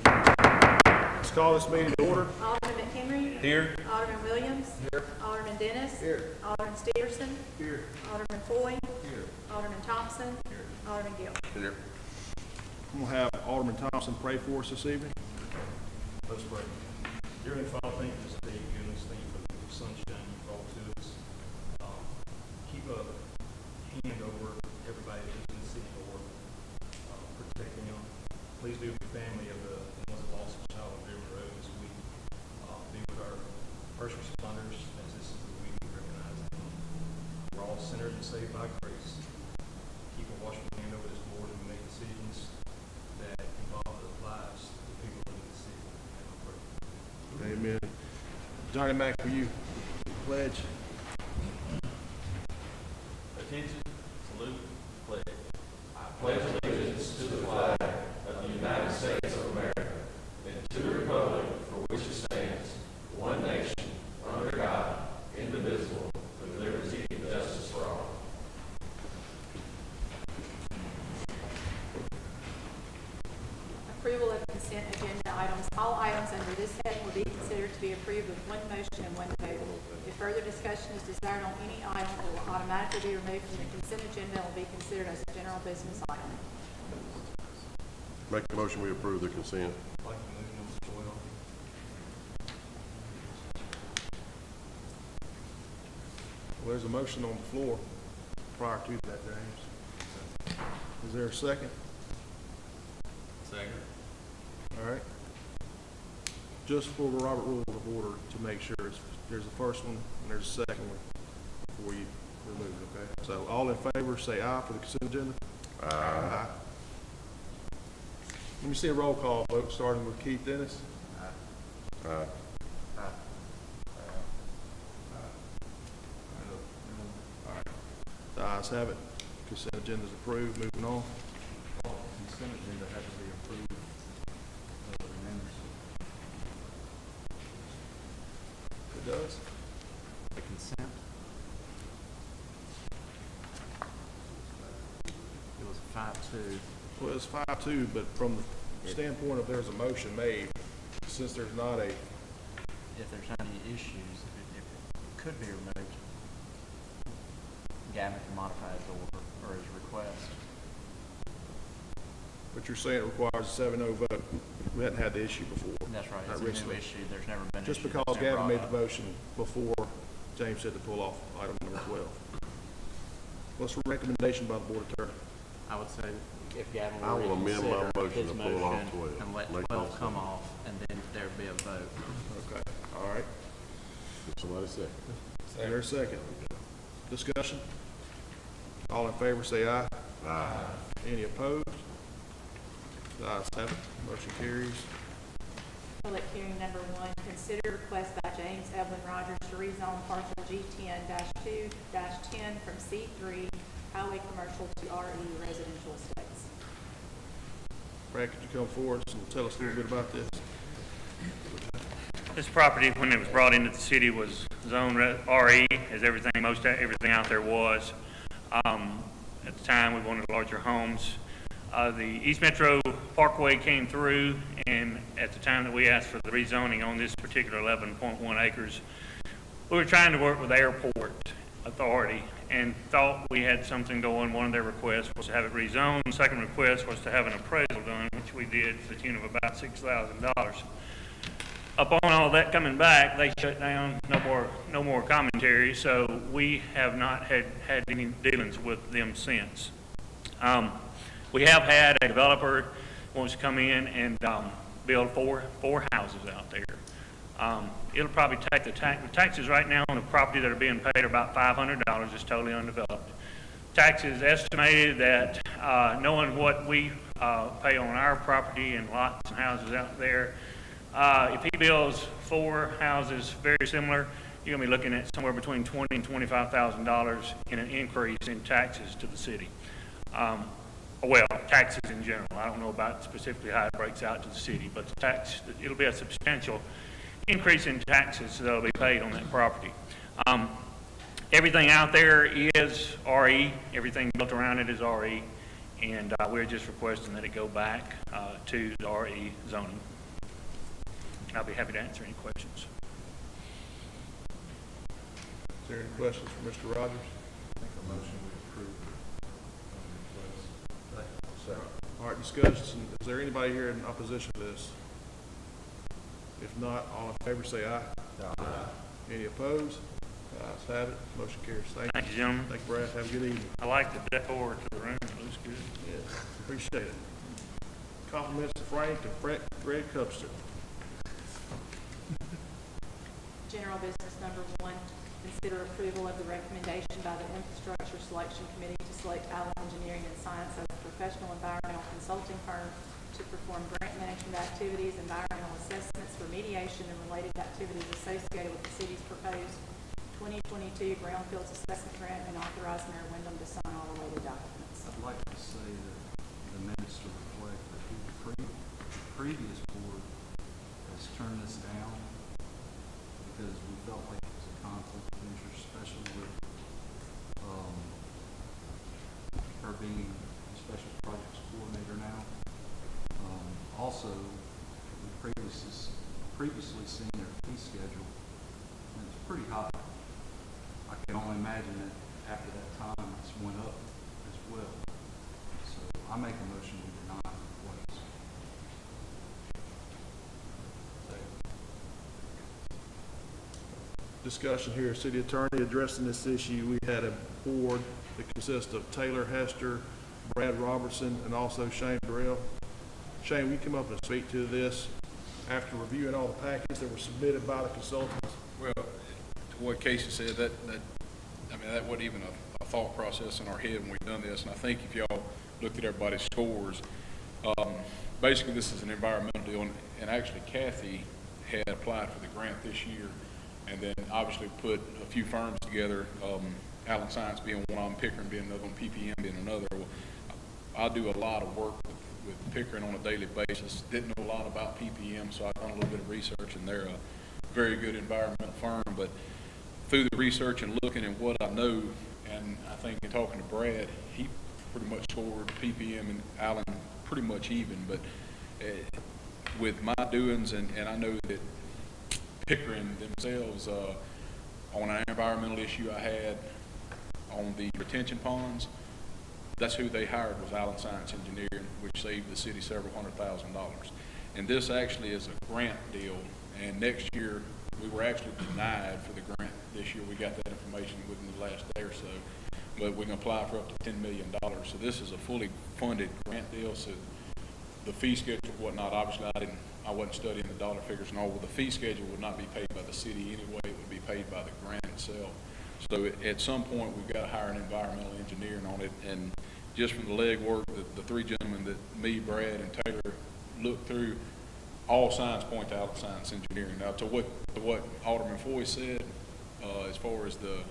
Let's call this meeting to order. Alderman McHenry. Here. Alderman Williams. Here. Alderman Dennis. Here. Alderman Stevenson. Here. Alderman Foy. Here. Alderman Thompson. Here. Alderman Gill. Here. I'm going to have Alderman Thompson pray for us this evening. Let's pray. Dear Heavenly Father, thank you for this day you've given us. Thank you for the sunshine you brought to us. Keep a hand over everybody that lives in the city, Lord. Protect them. Please be with the family of the ones that lost a child on River Road this week. Be with our first responders as this is the week we recognize them. We're all sinners and saved by grace. Keep a watchful hand over this board and make decisions that involve the lives of the people in the city. And I pray. Amen. Johnny Mac, for you, pledge. Attention, salute, pledge. I pledge allegiance to the flag of the United States of America and to the republic for which it stands, one nation, under God, indivisible, with liberty and justice for all. Approval of consent agenda items. All items under this heading will be considered to be approved with one motion and one vote. If further discussion is desired on any item, it will automatically be removed from the consent agenda and will be considered as a general business item. Make the motion we approve the consent. I'd like to move number 12. Well, there's a motion on the floor prior to that, James. Is there a second? Second. All right. Just for the Robert Rules of Order to make sure there's a first one and there's a second one before you remove it, okay? So all in favor say aye for the consent agenda? Aye. Let me see a roll call vote starting with Keith Dennis. Aye. The ayes have it. Consent agenda is approved. Moving on. Consent agenda has to be approved. It does. The consent. It was 5-2. Well, it's 5-2, but from the standpoint of there's a motion made, since there's not a, If there's any issues, if it could be removed, Gavin can modify his order or his request. but you're saying it requires a 7-0 vote. We hadn't had the issue before. That's right. Not It's a recently. new issue. There's never been an Just issue because that's been Gavin brought made up. the motion before James said to pull off item number 12. What's the recommendation by the board attorney? I would say if Gavin I will will amend my reconsider motion his to pull off motion 12. and let Make 12 that come second. off, and then there'd be a vote. Okay, all right. Somebody second. Is there a second? Discussion? All in favor say aye. Aye. Any opposed? The ayes have it. Motion carries. Public hearing number 1, consider request by James Evelyn Rogers to rezone parcel G10-2-10 from C3 highway commercial to RE residential estates. Brad, could you come forward and tell us a little bit about this? This property, when it was brought into the city, was zoned RE, as everything out there was. At the time, we wanted larger homes. The East Metro Parkway came through, and at the time that we asked for the rezoning on this particular 11.1 acres, we were trying to work with the airport authority and thought we had something going. One of their requests was to have it rezoned. The second request was to have an appraisal done, which we did to the tune of about $6,000. Upon all that coming back, they shut down, no more commentary, so we have not had any dealings with them since. We have had a developer wants to come in and build four houses out there. It'll probably take the taxes right now on the property that are being paid are about $500. It's totally undeveloped. Taxes estimated that, knowing what we pay on our property and lots and houses out there, if he builds 4 houses very similar, you're going to be looking at somewhere between $20,000 and $25,000 in an increase in taxes to the city. Well, taxes in general. I don't know about specifically how it breaks out to the city, but it'll be a substantial increase in taxes that'll be paid on that property. Everything out there is RE. Everything built around it is RE. And we're just requesting that it go back to the RE zoning. I'll be happy to answer any questions. Is there any questions for Mr. Rogers? Make a motion we approve the request. All right, discussion. Is there anybody here in opposition to this? If not, all in favor say aye. Aye. Any opposed? Ayes have it. Motion carries. Thank you. Thank you, gentlemen. Thank you, Brad. Have a good evening. I like the decor to the room. It looks good. Yes, appreciate it. Compliments to Frank and Greg Cubster. General business number 1, consider approval of the recommendation by the Infrastructure Selection Committee to select Allen Engineering and Science as a professional environmental consulting firm to perform grant management activities, environmental assessments, remediation, and related activities associated with the city's proposed 2022 Brownfields Assessment Grant, and authorize Mayor Wyndham to sign all related documents. I'd like to say that the minutes to reflect that the previous board has turned this down because we felt like it was a conflict of interest, especially with her being a special projects coordinator now. Also, we previously seen their fee schedule, and it's pretty high. I can only imagine that after that time, it's went up as well. So I make a motion to deny the request. Discussion here, city attorney addressing this issue. We had a board that consists of Taylor Hester, Brad Robertson, and also Shane Burrell. Shane, we come up and speak to this after reviewing all the packages that were submitted by the consultants. Well, to what Casey said, that wasn't even a thought process in our head when we've done this. And I think if y'all looked at everybody's scores, basically this is an environmental deal. And actually Kathy had applied for the grant this year, and then obviously put a few firms together, Allen Science being one of them, Pickering being another one, PPM being another. Well, I do a lot of work with Pickering on a daily basis. Didn't know a lot about PPM, so I've done a little bit of research, and they're a very good environmental firm. But through the research and looking at what I know, and I think in talking to Brad, he pretty much scored PPM and Allen pretty much even. But with my doings, and I know that Pickering themselves, on an environmental issue I had on the retention ponds, that's who they hired, was Allen Science Engineering, which saved the city several $100,000. And this actually is a grant deal, and next year, we were actually denied for the grant this year. We got that information within the last day or so, but we can apply for up to $10 million. So this is a fully funded grant deal, so the fee schedule and whatnot, obviously I wasn't studying the dollar figures and all, but the fee schedule would not be paid by the city anyway, it would be paid by the grant itself. So at some point, we've got to hire an environmental engineer on it, and just from the legwork, the three gentlemen that me, Brad, and Taylor looked through, all signs point to Allen Science Engineering. Now, to what Alderman Foy said, as far as the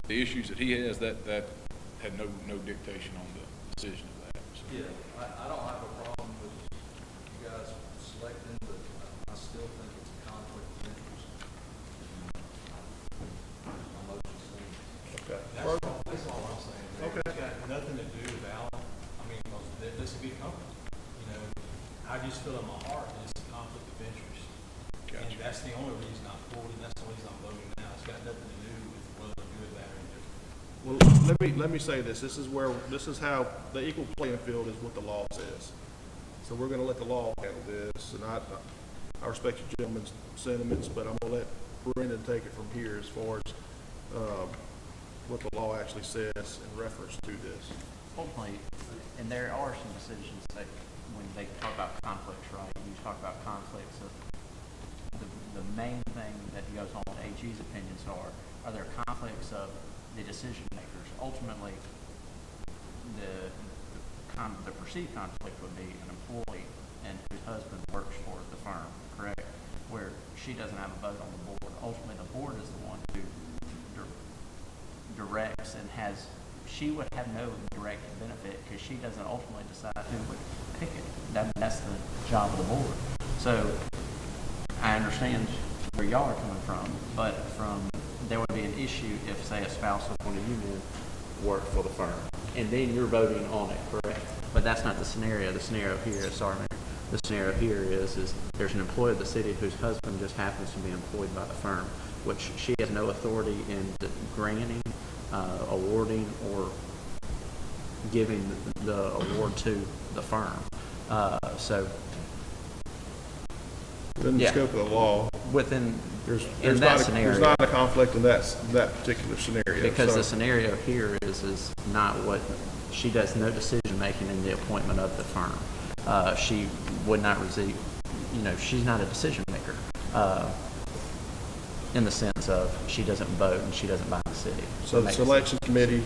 issues that he has, that had no dictation on the decision of that. So. Yeah, I don't have a problem with you guys selecting, but I still think it's a conflict of interest. My motion stands. Okay. That's all I'm saying. Okay. It's got nothing to do with Allen. I mean, this is a good company. You know, I just feel in my heart that it's a conflict of interest. Gotcha. And that's the only reason I pulled it. That's the only reason I'm voting now. It's got nothing to do with whether I'm good, bad, or indifferent. Well, let me say this. This is how the equal playing field is what the law says. So we're gonna let the law handle this, and I respect you gentlemen's sentiments, but I'm gonna let Brendan take it from here as far as, what the law actually says in reference to this. Ultimately, and there are some decisions that when they talk about conflicts, right, you talk about conflicts of the main thing that goes on with AG's opinions are there conflicts of the decision makers. Ultimately, the perceived conflict would be an employee and whose husband works for the firm, correct? Where she doesn't have a vote on the board. Ultimately, the board is the one who directs and she would have no direct benefit because she doesn't ultimately decide who would pick it. That's the job of the board. So I understand where y'all are coming from, but there would be an issue if, say, a spouse of one of you men worked for the firm. and then you're voting on it, correct? But that's not the scenario. The scenario here, sorry, Mayor. The scenario here is there's an employee of the city whose husband just happens to be employed by the firm, which she has no authority in granting, awarding, or giving the award to the firm. So Within the Yeah. scope of the law, within, there's in not that a, scenario. there's not a conflict in that particular scenario. Because So- the scenario here is not what, she does no decision-making in the appointment of the firm. She would not receive, she's not a decision-maker, in the sense of she doesn't vote and she doesn't bind the city. So the Make selection committee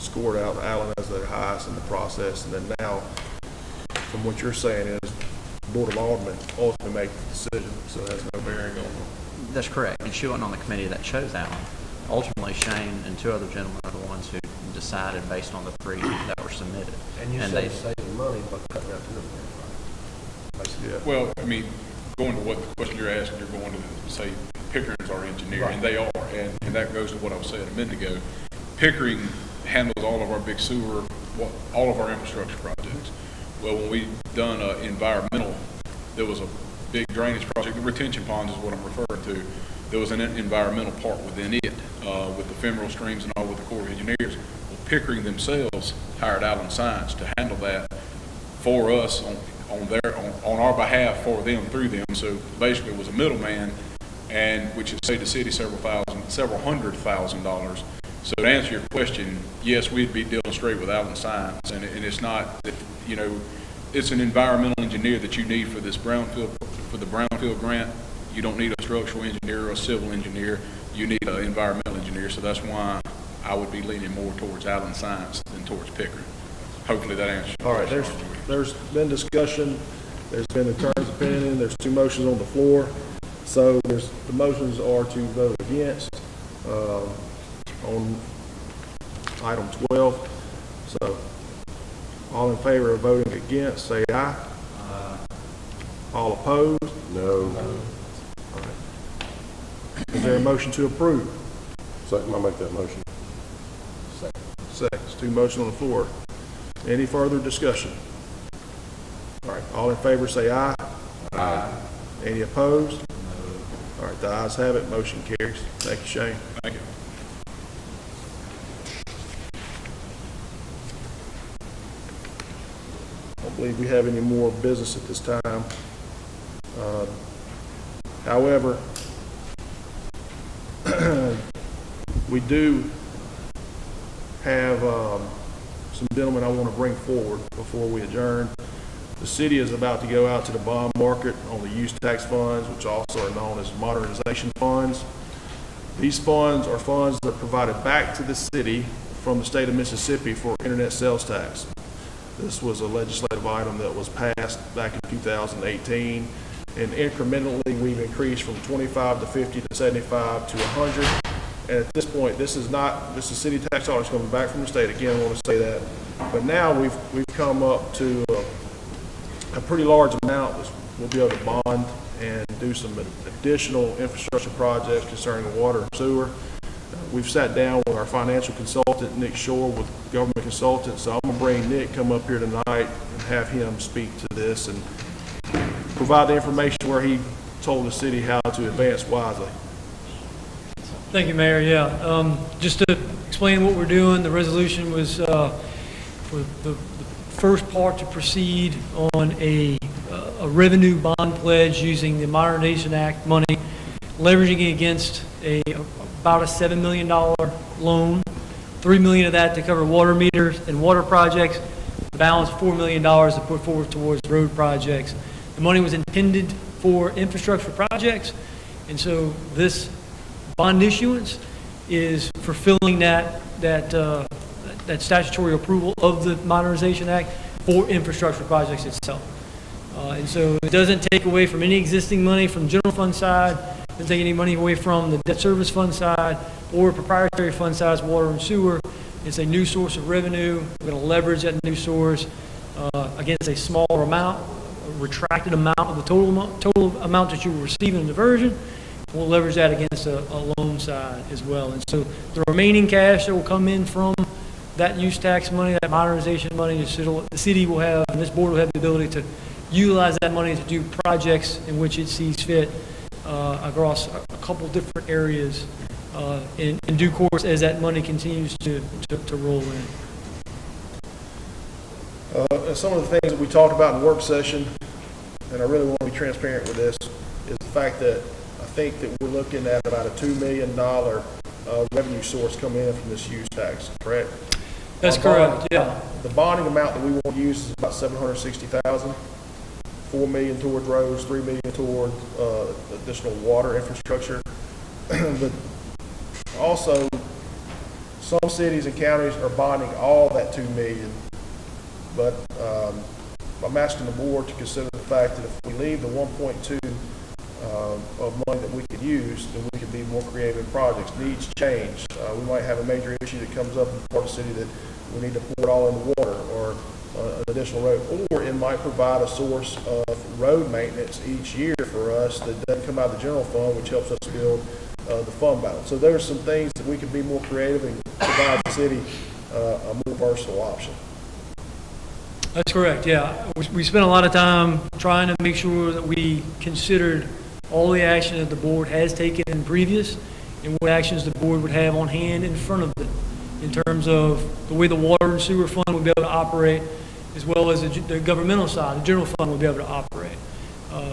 scored out Allen as the highest in the process, and then now, from what you're saying is, the Board of Aldermen ultimately make the decision, so it has no bearing on That's correct, and she wasn't on the committee that chose Allen. Ultimately, Shane and two other gentlemen are the ones who decided based on the three that were submitted. And you they- said saving money by cutting out two of them, right? Basically. Yeah. Well, I mean, going to what the question you're asking, you're going to say Pickering's our engineer, and they are, and that goes to what I was saying a minute ago. Pickering handles all of our big sewer, all of our infrastructure projects. Well, when we done environmental, there was a big drainage project, the retention ponds is what I'm referring to. There was an environmental part within it, with the ephemeral streams and all with the Corps of Engineers. Well, Pickering themselves hired Allen Science to handle that for us on our behalf, for them, through them. So basically it was a middleman, and which has saved the city several $100,000. So to answer your question, yes, we'd be dealing straight with Allen Science, and it's not, it's an environmental engineer that you need for this brownfield, for the brownfield grant. You don't need a structural engineer or a civil engineer. You need an environmental engineer. So that's why I would be leaning more towards Allen Science than towards Pickering. Hopefully that answers your All right, question. there's been discussion, there's been the attorney's opinion, there's two motions on the floor. So the motions are to vote against, on item 12. So all in favor of voting against, say aye. All opposed? No. All right. Is there a motion to approve? Second, I make that motion. Second, two motions on the floor. Any further discussion? All right, all in favor say aye. Aye. Any opposed? All right, the ayes have it, motion carries. Thank you, Shane. Thank you. I don't believe we have any more business at this time. However, we do have some gentlemen I want to bring forward before we adjourn. The city is about to go out to the bond market on the use tax funds, which also are known as Modernization Funds. These funds are funds that are provided back to the city from the state of Mississippi for internet sales tax. This was a legislative item that was passed back in 2018, and incrementally we've increased from 25 to 50 to 75 to 100. And at this point, this is city tax dollars coming back from the state. Again, I want to say that. But now we've come up to a pretty large amount that we'll be able to bond and do some additional infrastructure projects concerning water and sewer. We've sat down with our financial consultant, Nick Shore, with government consultants. So I'm going to bring Nick come up here tonight and have him speak to this and provide the information where he told the city how to advance wisely. Thank you, Mayor. Yeah, just to explain what we're doing, the resolution was for the first part to proceed on a revenue bond pledge using the Modernization Act money, leveraging it against about a $7 million loan, $3 million of that to cover water meters and water projects, the balance $4 million to put forward towards road projects. The money was intended for infrastructure projects, and so this bond issuance is fulfilling that statutory approval of the Modernization Act for infrastructure projects itself. And so it doesn't take away from any existing money from the general fund side, doesn't take any money away from the debt service fund side or proprietary fund sides, water and sewer. It's a new source of revenue. We're going to leverage that new source against a smaller amount, a retracted amount of the total amount that you will receive in diversion. We'll leverage that against a loan side as well. And so the remaining cash that will come in from that use tax money, that modernization money, the city will have, and this board will have the ability to utilize that money to do projects in which it sees fit across a couple different areas in due course as that money continues to roll in. And some of the things that we talked about in the work session, and I really want to be transparent with this, is the fact that I think that we're looking at about a $2 million revenue source coming in from this use tax, correct? That's correct, yeah. The bonding amount that we want to use is about $760,000. $4 million towards roads, $3 million toward additional water infrastructure. But also, some cities and counties are bonding all that $2 million. But I'm asking the board to consider the fact that if we leave the 1.2 of money that we could use, then we could be more creative in projects. Needs change. We might have a major issue that comes up in part of the city that we need to pour it all in the water, or an additional road, or it might provide a source of road maintenance each year for us that doesn't come out of the general fund, which helps us build the fund balance. So there's some things that we can be more creative and provide the city a more versatile option. That's correct, yeah. We spent a lot of time trying to make sure that we considered all the action that the board has taken in previous and what actions the board would have on hand in front of it in terms of the way the water and sewer fund would be able to operate, as well as the governmental side, the general fund would be able to operate.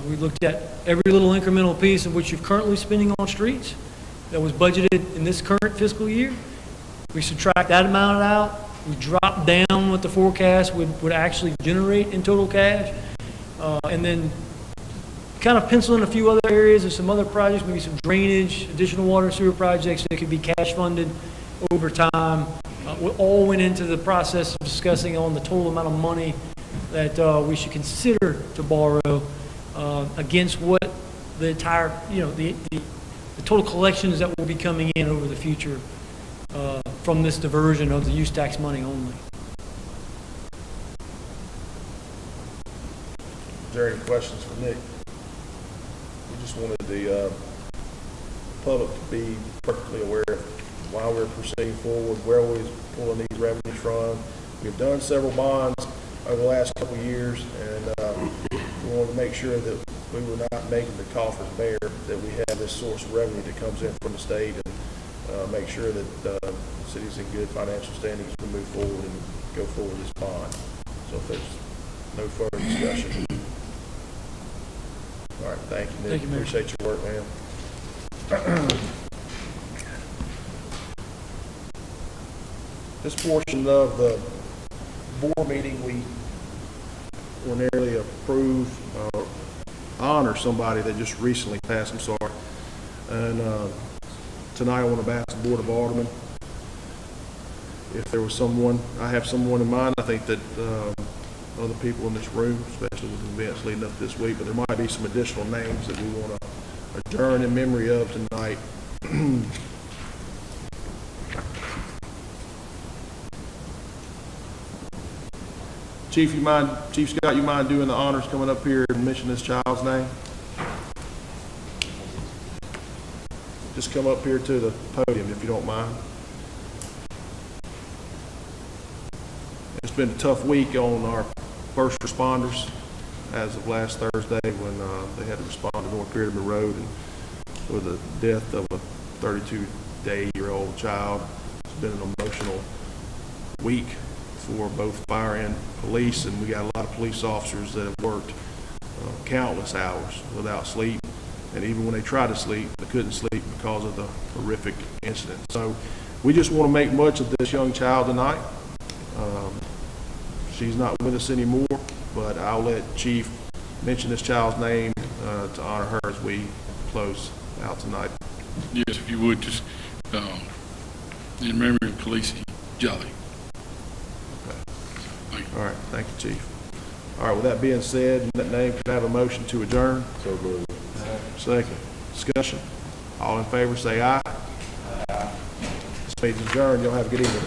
We looked at every little incremental piece of what you're currently spending on streets that was budgeted in this current fiscal year. We subtract that amount out. We drop down what the forecast would actually generate in total cash, and then kind of pencil in a few other areas and some other projects, maybe some drainage, additional water and sewer projects that could be cash funded over time. We all went into the process of discussing on the total amount of money that we should consider to borrow against what the entire, the total collections that will be coming in over the future from this diversion of the use tax money only. Is there any questions for Nick? We just wanted the public to be perfectly aware of why we're proceeding forward, where we're pulling these revenues from. We've done several bonds over the last couple of years, and we wanted to make sure that we were not making the coffers bare, that we have this source of revenue that comes in from the state, and make sure that the city's in good financial standing as we move forward and go forward with this bond. So if there's no further discussion. All right, thank you, Nick. Thank you, Mayor. Appreciate your work, man. This portion of the board meeting, we ordinarily approve or honor somebody that just recently passed. I'm sorry. And tonight I want to ask the Board of Aldermen if there was someone, I have someone in mind. I think that other people in this room, especially with the events leading up this week, but there might be some additional names that we want to adjourn in memory of tonight. Chief Scott, you mind doing the honors coming up here and mention this child's name? Just come up here to the podium if you don't mind. It's been a tough week on our first responders as of last Thursday when they had to respond to North Peterman Road and for the death of a 32-day-old child. It's been an emotional week for both fire and police, and we got a lot of police officers that have worked countless hours without sleep, and even when they tried to sleep, they couldn't sleep because of the horrific incident. So we just want to make much of this young child tonight. She's not with us anymore, but I'll let Chief mention this child's name to honor her as we close out tonight. Yes, if you would, just in memory of Khaleesi Jolly. All right, thank you, Chief. All right, with that being said, in that name, could I have a motion to adjourn? So moved. Second. Discussion. All in favor, say aye. This meeting's adjourned. Y'all have a good evening.